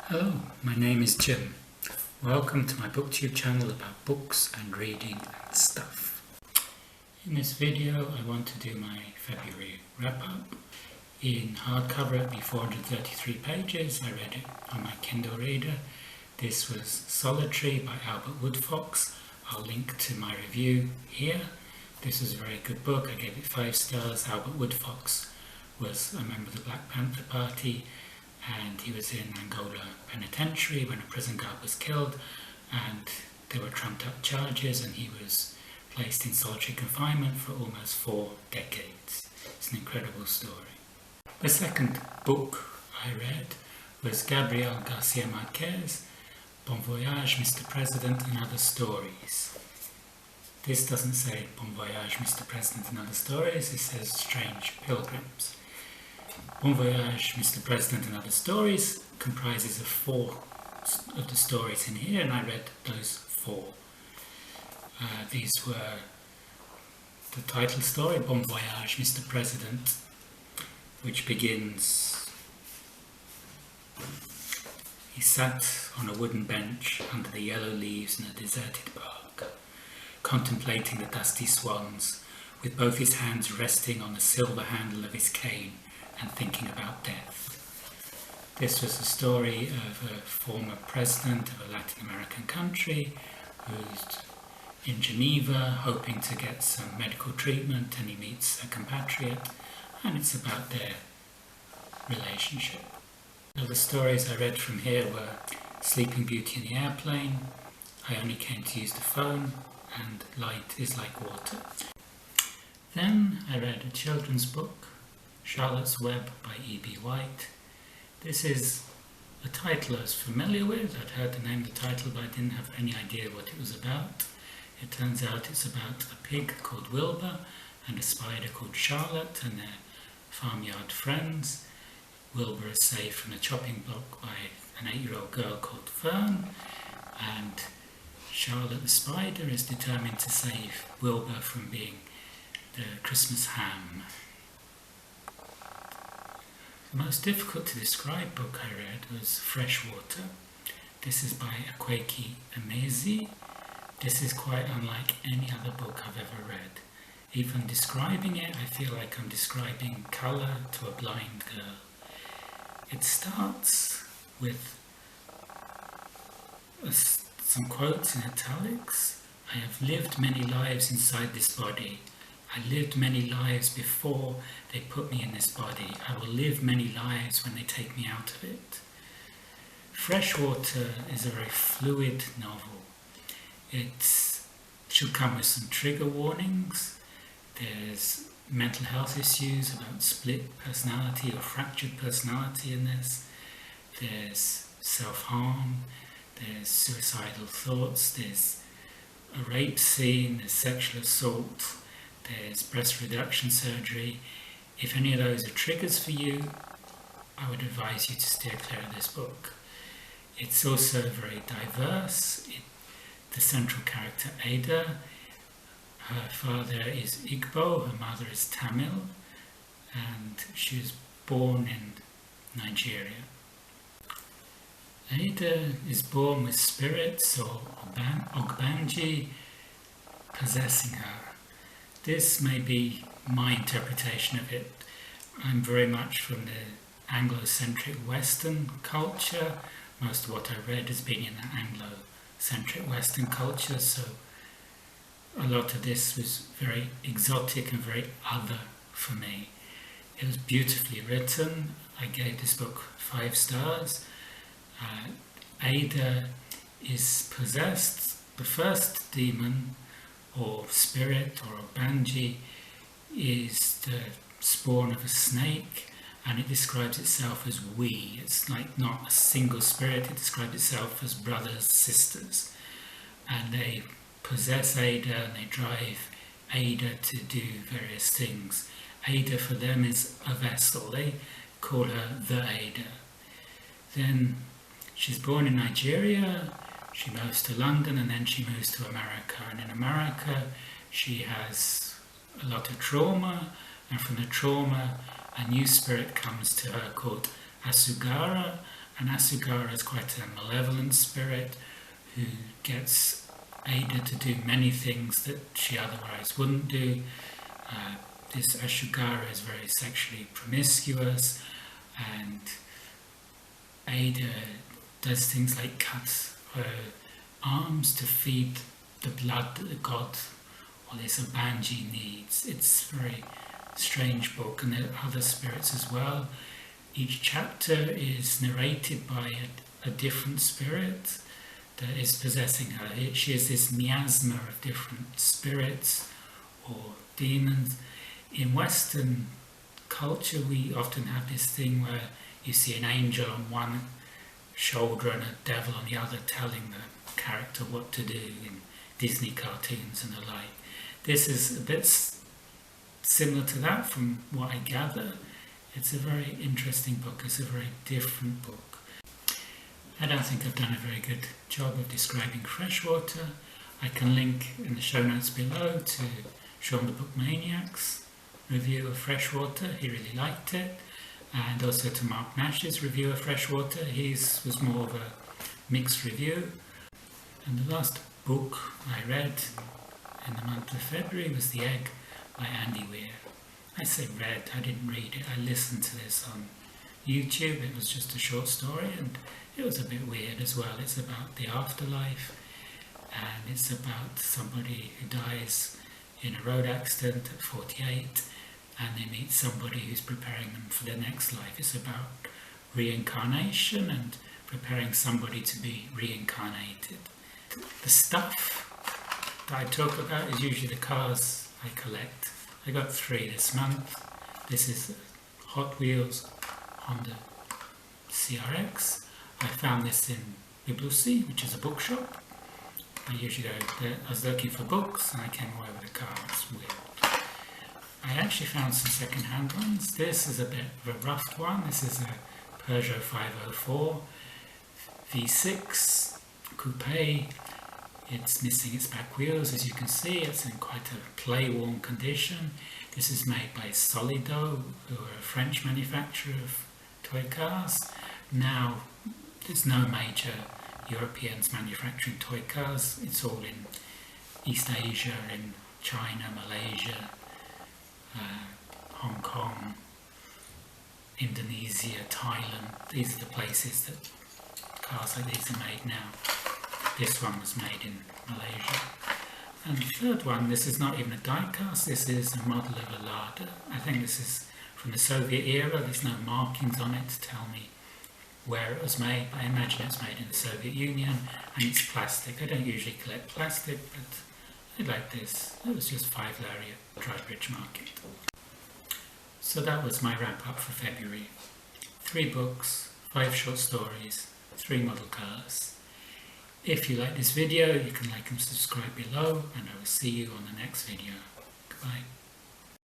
Hello, my name is Jim. Welcome to my Booktube channel about books and reading and stuff. In this video I want to do my February wrap-up. In hardcover it'll be 433 pages. I read it on my Kindle reader. This was Solitary by Woodfox. I'll link to my review here. This was a very good book. I gave it 5 stars. Woodfox was a member of the Black Panther Party, and he was in Angola penitentiary when a prison guard was killed, and there were trumped up charges, and he was placed in solitary confinement for almost 4 decades. It's an incredible story. The second book I read was Gabriel Garcia Marquez, Bon Voyage, Mr. President and Other Stories. This doesn't say Bon Voyage, Mr. President and Other Stories, it says Strange Pilgrims. Bon Voyage, Mr. President and Other Stories comprises of 4 of the stories in here, and I read those 4. These were the title story, Bon Voyage, Mr. President, which begins: he sat on a wooden bench under the yellow leaves in a deserted park, contemplating the dusty swans, with both his hands resting on the silver handle of his cane, and thinking about death. This was the story of a former president of a Latin American country who's in Geneva hoping to get some medical treatment, and he meets a compatriot, and it's about their relationship. Other stories I read from here were Sleeping Beauty in the Airplane, I Only Came to Use the Phone, and Light is Like Water. Then I read a children's book, Charlotte's Web by E.B. White. This is a title I was familiar with. I'd heard the name of the title, but I didn't have any idea what it was about. It turns out it's about a pig called Wilbur and a spider called Charlotte and their farmyard friends. Wilbur is saved from a chopping block by an 8-year-old girl called Fern, and Charlotte the spider is determined to save Wilbur from being the Christmas ham. The most difficult to describe book I read was Freshwater. This is by Akwaeke, Emezi. This is quite unlike any other book I've ever read. Even describing it, I feel like I'm describing colour to a blind girl. It starts with some quotes in italics. I have lived many lives inside this body. I lived many lives before they put me in this body. I will live many lives when they take me out of it. Freshwater is a very fluid novel. It should come with some trigger warnings. There's mental health issues about split personality or fractured personality in this. There's self-harm, there's suicidal thoughts, there's a rape scene, there's sexual assault, there's breast reduction surgery. If any of those are triggers for you, I would advise you to steer clear of this book. It's also very diverse. The central character, Ada, her father is Igbo, her mother is Tamil, and she was born in Nigeria. Ada is born with spirits or Ogbanji possessing her. This may be my interpretation of it. I'm very much from the Anglo-centric Western culture. Most of what I read has been in the Anglo-centric Western culture, so a lot of this was very exotic and very other for me. It was beautifully written. I gave this book 5 stars. Ada is possessed. The first demon, or spirit, or Ogbanji, is the spawn of a snake, and it describes itself as we. It's like not a single spirit, it describes itself as brothers, sisters, and they possess Ada and they drive Ada to do various things. Ada for them is a vessel. They call her the Ada. Then she's born in Nigeria, she moves to London, and then she moves to America. And in America she has a lot of trauma, and from the trauma a new spirit comes to her called Asugara, And Asugara is quite a malevolent spirit who gets Ada to do many things that she otherwise wouldn't do. This Asugara is very sexually promiscuous, and Ada does things like cut her arms to feed the blood that the god, or this Abanji, needs. It's a very strange book, and there are other spirits as well. Each chapter is narrated by a different spirit that is possessing her. She is this miasma of different spirits or demons. In Western culture, we often have this thing where you see an angel on one shoulder and a devil on the other telling the character what to do in Disney cartoons and the like. This is a bit similar to that from what I gather. It's a very interesting book. It's a very different book. I don't think I've done a very good job of describing Freshwater. I can link in the show notes below to Sean the Book Maniac's review of Freshwater. He really liked it. And also to Mark Nash's review of Freshwater. His was more of a mixed review. And the last book I read in the month of February was The Egg by Andy Weir. I say read, I didn't read it. I listened to this on YouTube. It was just a short story, and it was a bit weird as well. It's about the afterlife, and it's about somebody who dies in a road accident at 48, and they meet somebody who's preparing them for their next life. It's about reincarnation and preparing somebody to be reincarnated. The stuff that I talk about is usually the cars I collect. I got 3 this month. This is Hot Wheels Honda CRX. I found this in Millais, which is a bookshop. I usually go there. I was looking for books and I came away with a car. It's weird. I actually found some second-hand ones. This is a bit of a rough one. This is a Peugeot 504 V6 Coupe. It's missing its back wheels, as you can see. It's in quite a play-worn condition. This is made by Solido, who are a French manufacturer of toy cars. Now, there's no major Europeans manufacturing toy cars. It's all in East Asia, in China, Malaysia, Hong Kong, Indonesia, Thailand. These are the places that cars like these are made now. This one was made in Malaysia. And the third one, this is not even a die cast, this is a model of a Lada. I think this is from the Soviet era. There's no markings on it to tell me where it was made. I imagine it's made in the Soviet Union, and it's plastic. I don't usually collect plastic, but I like this. It was just £5 at Trowbridge Market. So that was my wrap up for February. 3 books, 5 short stories, 3 model cars. If you like this video, you can like and subscribe below, and I will see you on the next video. Goodbye.